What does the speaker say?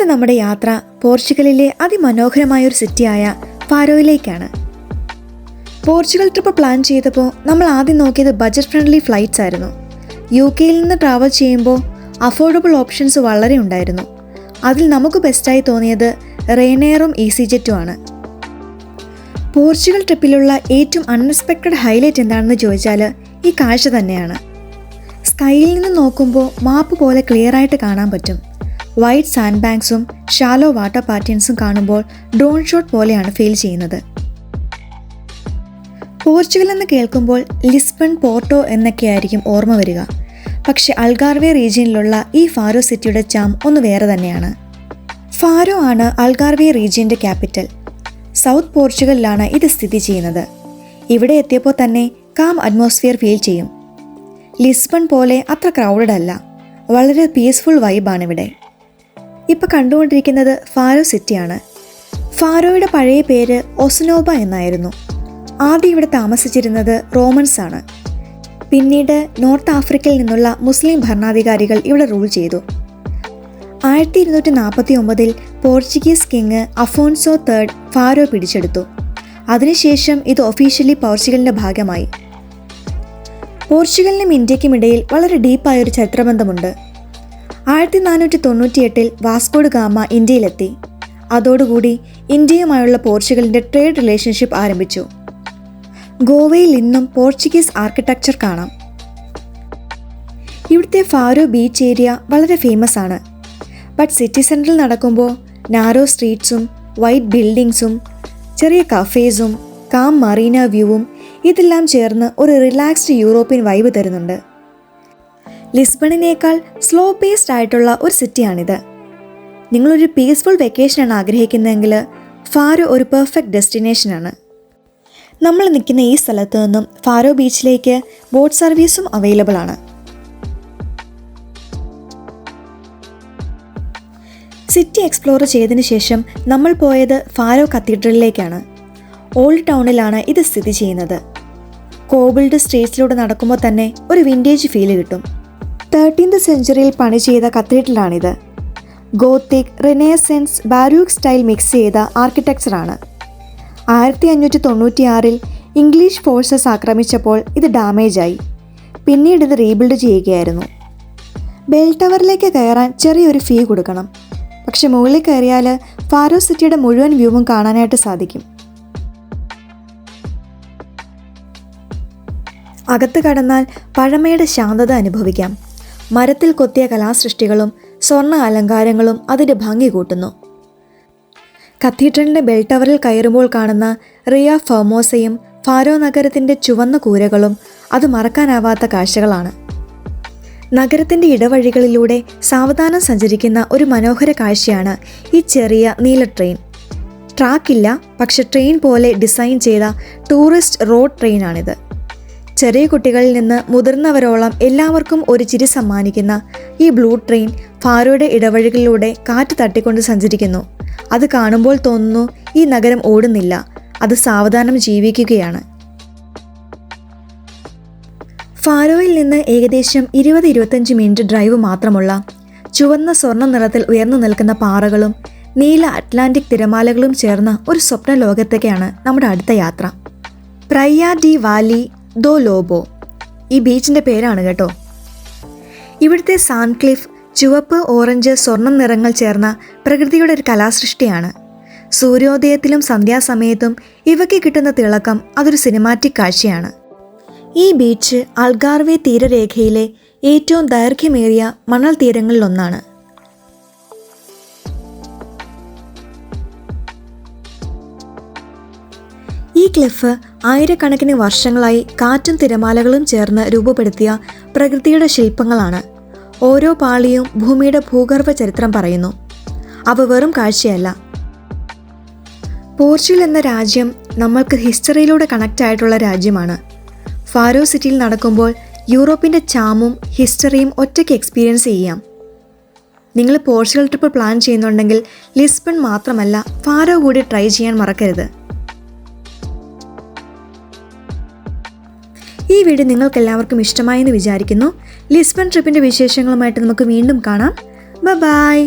ഇന്നത്തെ നമ്മുടെ യാത്ര പോർച്ചുഗലിലെ അതിമനോഹരമായൊരു സിറ്റിയായ ഫാരോയിലേക്കാണ്. പോർച്ചുഗൽ ട്രിപ്പ് പ്ലാൻ ചെയ്തപ്പോൾ നമ്മൾ ആദ്യം നോക്കിയത് ബഡ്ജറ്റ് ഫ്രണ്ട്ലി ഫ്ലൈറ്റ്സ് ആയിരുന്നു. UK നിന്ന് ട്രാവൽ ചെയ്യുമ്പോൾ അഫോർഡബിൾ ഓപ്ഷൻസ് വളരെ ഉണ്ടായിരുന്നു. അതിൽ നമുക്ക് ബെസ്റ്റായി തോന്നിയത് റെയ്നെയറും EasyJetഉം ആണ്. പോർച്ചുഗൽ ട്രിപ്പിലുള്ള ഏറ്റവും അൺഎക്സ്പെക്റ്റഡ് ഹൈലൈറ്റ് എന്താണെന്ന് ചോദിച്ചാൽ ഈ കാഴ്ച തന്നെയാണ്. സ്കൈയിൽ നിന്ന് നോക്കുമ്പോൾ മാപ്പ് പോലെ ക്ലിയർ ആയിട്ട് കാണാൻ പറ്റും. വൈറ്റ് സാൻഡ് ബാങ്ക്സും ഷാലോ വാട്ടർ പാറ്റേൺസും കാണുമ്പോൾ ഡ്രോൺ ഷോട്ട് പോലെയാണ് ഫീൽ ചെയ്യുന്നത്. പോർച്ചുഗൽ എന്ന് കേൾക്കുമ്പോൾ ലിസ്ബൺ, പോർട്ടോ എന്നൊക്കെയായിരിക്കും ഓർമ്മ വരിക. പക്ഷെ അൽഗാർവേ റീജിയനിലുള്ള ഈ ഫാരോ സിറ്റിയുടെ ചാം ഒന്ന് വേറെ തന്നെയാണ്. ഫാരോ ആണ് അൽഗാർവേ റീജിയൻ്റെ ക്യാപിറ്റൽ. സൗത്ത് പോർച്ചുഗലിലാണ് ഇത് സ്ഥിതി ചെയ്യുന്നത്. ഇവിടെ എത്തിയപ്പോൾ തന്നെ കാം അറ്റ്മോസ്ഫിയർ ഫീൽ ചെയ്യും. ലിസ്ബൺ പോലെ അത്ര ക്രൗഡഡ് അല്ല, വളരെ പീസ്ഫുൾ വൈബാണിവിടെ. ഇപ്പോൾ കണ്ടുകൊണ്ടിരിക്കുന്നത് ഫാരോ സിറ്റിയാണ്. ഫാരോയുടെ പഴയ പേര് ഒസ്നോബ എന്നായിരുന്നു. ആദ്യം ഇവിടെ താമസിച്ചിരുന്നത് റോമൻസ് ആണ്. പിന്നീട് നോർത്ത് ആഫ്രിക്കയിൽ നിന്നുള്ള മുസ്ലിം ഭരണാധികാരികൾ ഇവിടെ റൂൾ ചെയ്തു. 1249 പോർച്ചുഗീസ് കിങ് അഫോൻസോ III ഫാരോ പിടിച്ചെടുത്തു. അതിനുശേഷം ഇത് ഒഫീഷ്യലി പോർച്ചുഗലിൻ്റെ ഭാഗമായി. പോർച്ചുഗലിനും ഇന്ത്യക്കും ഇടയിൽ വളരെ ഡീപ്പായൊരു ചരിത്രബന്ധമുണ്ട്. 1498 വാസ്കോഡ് ഗാമ ഇന്ത്യയിലെത്തി. അതോടുകൂടി ഇന്ത്യയുമായുള്ള പോർച്ചുഗലിൻ്റെ ട്രേഡ് റിലേഷൻഷിപ്പ് ആരംഭിച്ചു. ഗോവയിൽ ഇന്നും പോർച്ചുഗീസ് ആർക്കിടെക്ചർ കാണാം. ഇവിടുത്തെ ഫാരോ ബീച്ച് ഏരിയ വളരെ ഫേമസ് ആണ്. ബട്ട് സിറ്റി സെൻറ്ററിൽ നടക്കുമ്പോൾ നാരോ സ്ട്രീറ്റ്സും വൈറ്റ് ബിൽഡിങ്സും ചെറിയ കഫേസും കാം മറീന വ്യൂവും ഇതെല്ലാം ചേർന്ന് ഒരു റിലാക്സ്ഡ് യൂറോപ്യൻ വൈബ് തരുന്നുണ്ട്. ലിസ്ബണിനേക്കാൾ സ്ലോ പേസ്ഡ് ആയിട്ടുള്ള ഒരു സിറ്റിയാണിത്. നിങ്ങളൊരു പീസ്ഫുൾ വെക്കേഷനാണ് ആഗ്രഹിക്കുന്നതെങ്കിൽ ഫാരോ ഒരു പെർഫെക്റ്റ് ഡെസ്റ്റിനേഷനാണ്. നമ്മൾ നിൽക്കുന്ന ഈ സ്ഥലത്തു നിന്നും ഫാരോ ബീച്ചിലേക്ക് ബോട്ട് സർവീസും അവൈലബിൾ ആണ്. സിറ്റി എക്സ്പ്ലോർ ചെയ്തതിന് ശേഷം നമ്മൾ പോയത് ഫാരോ കത്തീഡ്രലിലേക്കാണ്. ഓൾഡ് ടൗണിലാണ് ഇത് സ്ഥിതി ചെയ്യുന്നത്. കോബിൾഡ് സ്ട്രീറ്റ്സിലൂടെ നടക്കുമ്പോൾ തന്നെ ഒരു വിൻറ്റേജ് ഫീല് കിട്ടും. 13th സെഞ്ച്വറിയിൽ പണി ചെയ്ത കത്തീഡ്രലാണിത്. Gothic, Renaissance, Baroque style mix ചെയ്ത ആർക്കിടെക്ചറാണ്. 1596 ഇംഗ്ലീഷ് ഫോഴ്സസ് ആക്രമിച്ചപ്പോൾ ഇത് ഡാമേജായി. പിന്നീട് ഇത് റീബിൽഡ് ചെയ്യുകയായിരുന്നു. ബെൽ ടവറിലേക്ക് കയറാൻ ചെറിയൊരു ഫീ കൊടുക്കണം. പക്ഷെ മുകളിൽ കയറിയാൽ ഫാരോ സിറ്റിയുടെ മുഴുവൻ വ്യൂവും കാണാനായിട്ട് സാധിക്കും. അകത്ത് കടന്നാൽ പഴമയുടെ ശാന്തത അനുഭവിക്കാം. മരത്തിൽ കൊത്തിയ കലാസൃഷ്ടികളും സ്വർണ്ണ അലങ്കാരങ്ങളും അതിൻ്റെ ഭംഗി കൂട്ടുന്നു. കത്തീഡ്രലിൻ്റെ ബെൽ ടവറിൽ കയറുമ്പോൾ കാണുന്ന റിയ ഫർമോസയും ഫാരോ നഗരത്തിൻ്റെ ചുവന്ന കൂരകളും അത് മറക്കാനാവാത്ത കാഴ്ചകളാണ്. നഗരത്തിൻ്റെ ഇടവഴികളിലൂടെ സാവധാനം സഞ്ചരിക്കുന്ന ഒരു മനോഹര കാഴ്ചയാണ് ഈ ചെറിയ നീല ട്രെയിൻ. ട്രാക്കില്ല, പക്ഷെ ട്രെയിൻ പോലെ ഡിസൈൻ ചെയ്ത ടൂറിസ്റ്റ് റോഡ് ട്രെയിനാണിത്. ചെറിയ കുട്ടികളിൽ നിന്ന് മുതിർന്നവരോളം എല്ലാവർക്കും ഒരു ചിരി സമ്മാനിക്കുന്ന ഈ ബ്ലൂ ട്രെയിൻ ഫാരോയുടെ ഇടവഴികളിലൂടെ കാറ്റ് തട്ടിക്കൊണ്ട് സഞ്ചരിക്കുന്നു. അത് കാണുമ്പോൾ തോന്നുന്നു ഈ നഗരം ഓടുന്നില്ല, അത് സാവധാനം ജീവിക്കുകയാണ്. ഫാരോയിൽ നിന്ന് ഏകദേശം 20-25 മിനിറ്റ് ഡ്രൈവ് മാത്രമുള്ള ചുവന്ന സ്വർണ്ണ നിറത്തിൽ ഉയർന്നു നിൽക്കുന്ന പാറകളും നീല അറ്റ്ലാന്റിക് തിരമാലകളും ചേർന്ന ഒരു സ്വപ്ന ലോകത്തേക്കാണ് നമ്മുടെ അടുത്ത യാത്ര. പ്രയ്യ ഡി വാലി ദോ ലോബോ ഈ ബീച്ചിൻ്റെ പേരാണ് കേട്ടോ. ഇവിടുത്തെ സാൻഡ് ക്ലിഫ് ചുവപ്പ്, ഓറഞ്ച്, സ്വർണ്ണം നിറങ്ങൾ ചേർന്ന പ്രകൃതിയുടെ ഒരു കലാസൃഷ്ടിയാണ്. സൂര്യോദയത്തിലും സന്ധ്യാസമയത്തും ഇവയ്ക്ക് കിട്ടുന്ന തിളക്കം അതൊരു സിനിമാറ്റിക് കാഴ്ചയാണ്. ഈ ബീച്ച് അൽഗാർവേ തീരരേഖയിലെ ഏറ്റവും ദൈർഘ്യമേറിയ മണൽ തീരങ്ങളിലൊന്നാണ്. ഈ ക്ലിഫ് ആയിരക്കണക്കിന് വർഷങ്ങളായി കാറ്റും തിരമാലകളും ചേർന്ന് രൂപപ്പെടുത്തിയ പ്രകൃതിയുടെ ശില്പങ്ങളാണ്. ഓരോ പാളിയും ഭൂമിയുടെ ഭൂഗർഭ ചരിത്രം പറയുന്നു. അവ വെറും കാഴ്ചയല്ല. പോർച്ചുഗൽ എന്ന രാജ്യം നമ്മൾക്ക് ഹിസ്റ്ററിയിലൂടെ കണക്റ്റ് ആയിട്ടുള്ള രാജ്യമാണ്. ഫാരോ സിറ്റിയിൽ നടക്കുമ്പോൾ യൂറോപ്പിൻ്റെ ചാമും ഹിസ്റ്ററിയും ഒറ്റയ്ക്ക് എക്സ്പീരിയൻസ് ചെയ്യാം. നിങ്ങൾ പോർച്ചുഗൽ ട്രിപ്പ് പ്ലാൻ ചെയ്യുന്നുണ്ടെങ്കിൽ ലിസ്ബൺ മാത്രമല്ല ഫാരോ കൂടി ട്രൈ ചെയ്യാൻ മറക്കരുത്. ഈ വീഡിയോ നിങ്ങൾക്കെല്ലാവർക്കും ഇഷ്ടമായെന്ന് വിചാരിക്കുന്നു. ലിസ്ബൺ ട്രിപ്പിൻ്റെ വിശേഷങ്ങളുമായിട്ട് നമുക്ക് വീണ്ടും കാണാം. ബൈ.